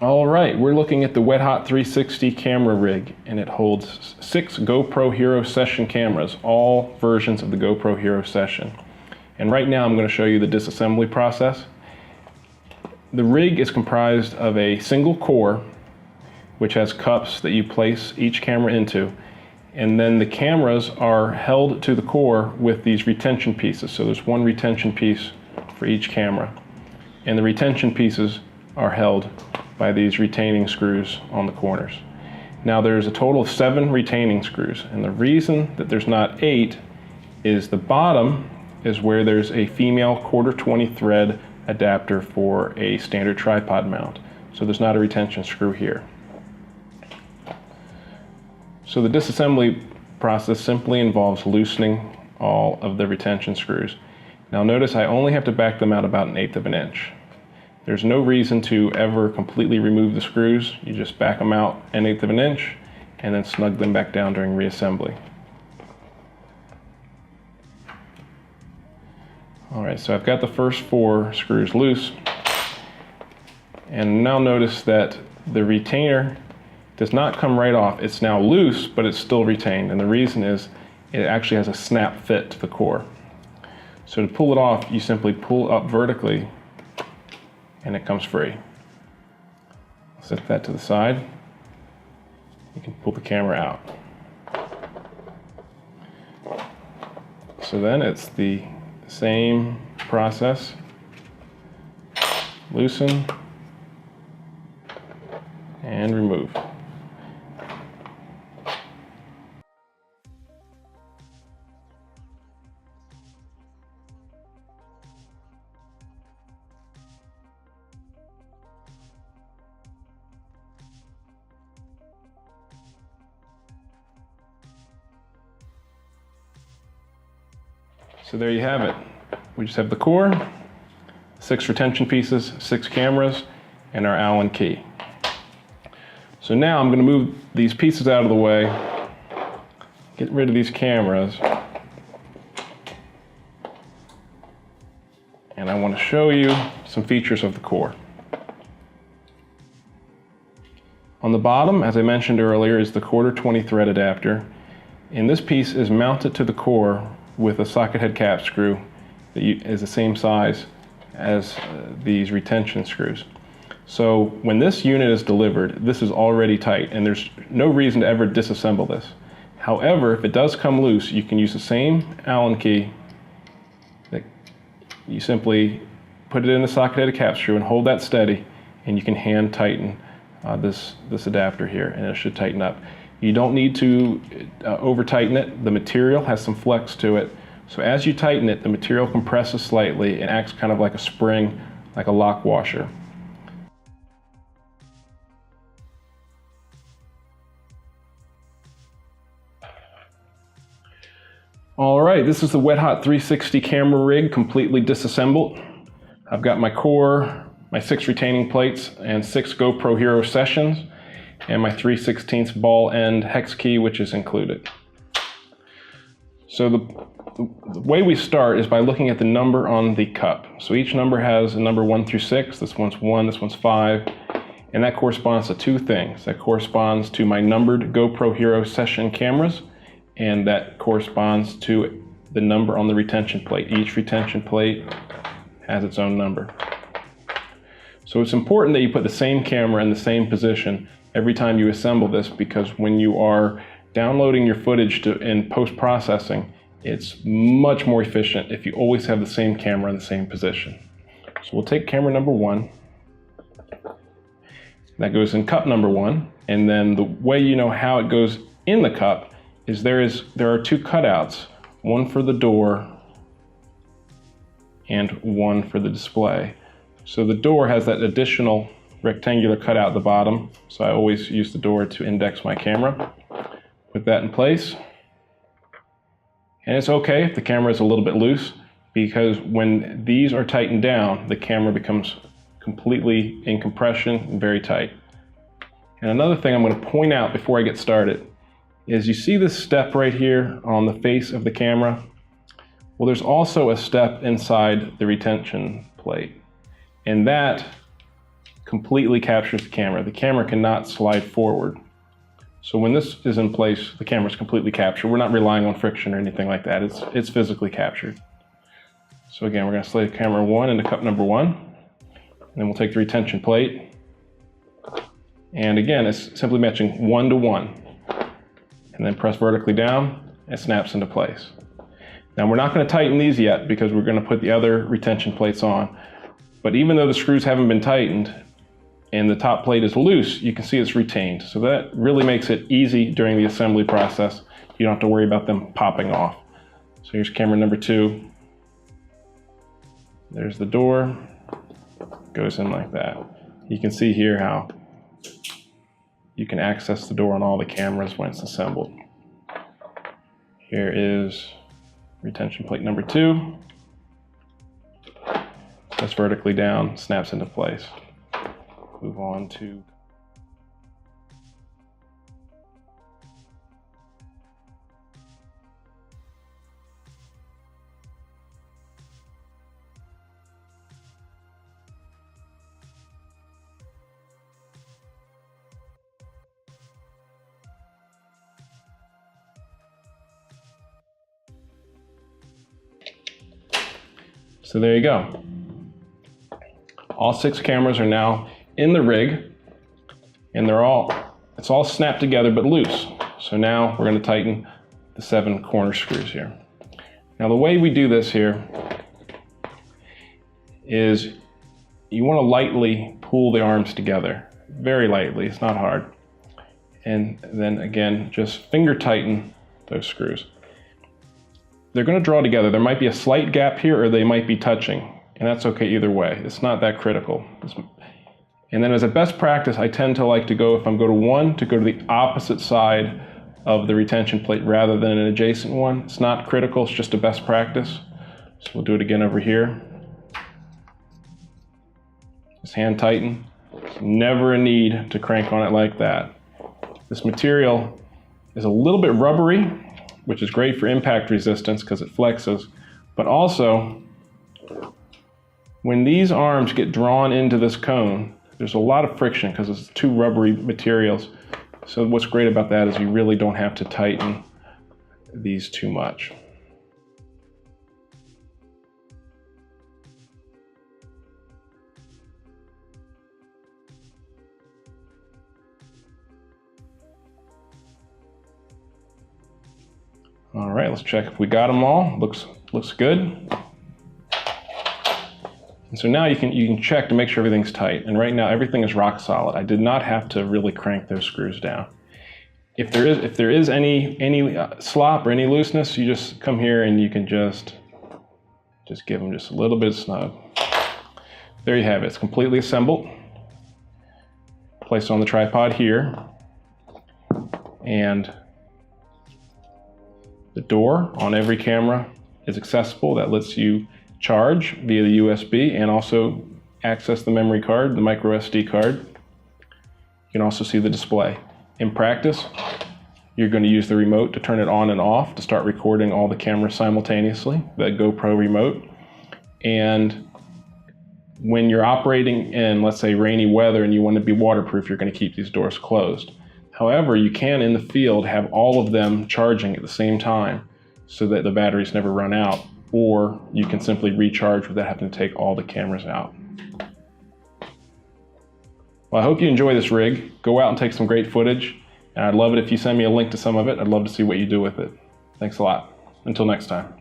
All right, we're looking at the WetHot360 camera rig, and it holds 6 GoPro Hero Session cameras, all versions of the GoPro Hero Session. And right now I'm going to show you the disassembly process. The rig is comprised of a single core, which has cups that you place each camera into, and then the cameras are held to the core with these retention pieces. So there's one retention piece for each camera, and the retention pieces are held by these retaining screws on the corners. Now there's a total of 7 retaining screws, and the reason that there's not 8 is the bottom is where there's a female 1/4-20 thread adapter for a standard tripod mount. So there's not a retention screw here. So the disassembly process simply involves loosening all of the retention screws. Now notice I only have to back them out about 1/8 of an inch. There's no reason to ever completely remove the screws. You just back them out 1/8 of an inch and then snug them back down during reassembly. Alright, so I've got the first 4 screws loose, and now notice that the retainer does not come right off. It's now loose, but it's still retained, and the reason is it actually has a snap fit to the core. So to pull it off, you simply pull up vertically and it comes free. Set that to the side. You can pull the camera out. So then it's the same process. Loosen and remove. So there you have it. We just have the core, 6 retention pieces, 6 cameras, and our Allen key. So now I'm going to move these pieces out of the way, get rid of these cameras, and I want to show you some features of the core. On the bottom, as I mentioned earlier, is the 1/4-20 thread adapter, and this piece is mounted to the core with a socket head cap screw that is the same size as these retention screws. So when this unit is delivered, this is already tight, and there's no reason to ever disassemble this. However, if it does come loose, you can use the same Allen key. That you simply put it in the socket head cap screw and hold that steady, and you can hand tighten this adapter here, and it should tighten up. You don't need to over tighten it. The material has some flex to it. So as you tighten it, the material compresses slightly and acts kind of like a spring, like a lock washer. All right, this is the WetHot360 camera rig completely disassembled. I've got my core, my 6 retaining plates, and 6 GoPro Hero Sessions, and my 3/16 ball end hex key, which is included. So the way we start is by looking at the number on the cup. So each number has a number 1 through 6. This one's 1, this one's 5, and that corresponds to 2 things. That corresponds to my numbered GoPro Hero Session cameras, and that corresponds to the number on the retention plate. Each retention plate has its own number. So it's important that you put the same camera in the same position every time you assemble this, because when you are downloading your footage in post-processing, it's much more efficient if you always have the same camera in the same position. So we'll take camera number 1. That goes in cup number 1, and then the way you know how it goes in the cup is there are 2 cutouts, one for the door and one for the display. So the door has that additional rectangular cutout at the bottom, so I always use the door to index my camera. Put that in place. And it's okay if the camera is a little bit loose, because when these are tightened down, the camera becomes completely in compression and very tight. And another thing I'm going to point out before I get started is you see this step right here on the face of the camera? Well, there's also a step inside the retention plate, and that completely captures the camera. The camera cannot slide forward. So when this is in place, the camera is completely captured. We're not relying on friction or anything like that. It's physically captured. So again, we're going to slide camera 1 into cup number 1. And then we'll take the retention plate. And again, it's simply matching 1 to 1. And then press vertically down, it snaps into place. Now we're not going to tighten these yet because we're going to put the other retention plates on. But even though the screws haven't been tightened and the top plate is loose, you can see it's retained. So that really makes it easy during the assembly process. You don't have to worry about them popping off. So here's camera number 2. There's the door, goes in like that. You can see here how you can access the door on all the cameras when it's assembled. Here is retention plate number 2. Press vertically down, snaps into place. Move on to So there you go. All 6 cameras are now in the rig, and it's all snapped together but loose. So now we're going to tighten the 7 corner screws here. Now the way we do this here is you want to lightly pull the arms together, very lightly, it's not hard. And then again, just finger tighten those screws. They're going to draw together. There might be a slight gap here or they might be touching, and that's okay either way. It's not that critical. And then as a best practice, I tend to like to go, if I'm going to 1, to go to the opposite side of the retention plate rather than an adjacent one. It's not critical, it's just a best practice. So we'll do it again over here. Just hand tighten. Never a need to crank on it like that. This material is a little bit rubbery, which is great for impact resistance because it flexes, but also when these arms get drawn into this cone, there's a lot of friction because it's 2 rubbery materials. So what's great about that is you really don't have to tighten these too much. All right, let's check if we got them all. Looks good. And so now you can check to make sure everything's tight. And right now everything is rock solid. I did not have to really crank those screws down. If there is any slop or any looseness, you just come here and you can just give them just a little bit of snug. There you have it. It's completely assembled. Placed on the tripod here. And the door on every camera is accessible. That lets you charge via the USB and also access the memory card, the micro SD card. You can also see the display. In practice, you're going to use the remote to turn it on and off to start recording all the cameras simultaneously, that GoPro remote. And when you're operating in, let's say, rainy weather and you want to be waterproof, you're going to keep these doors closed. However, you can in the field have all of them charging at the same time so that the batteries never run out, or you can simply recharge without having to take all the cameras out. Well, I hope you enjoy this rig. Go out and take some great footage, and I'd love it if you send me a link to some of it. I'd love to see what you do with it. Thanks a lot. Until next time.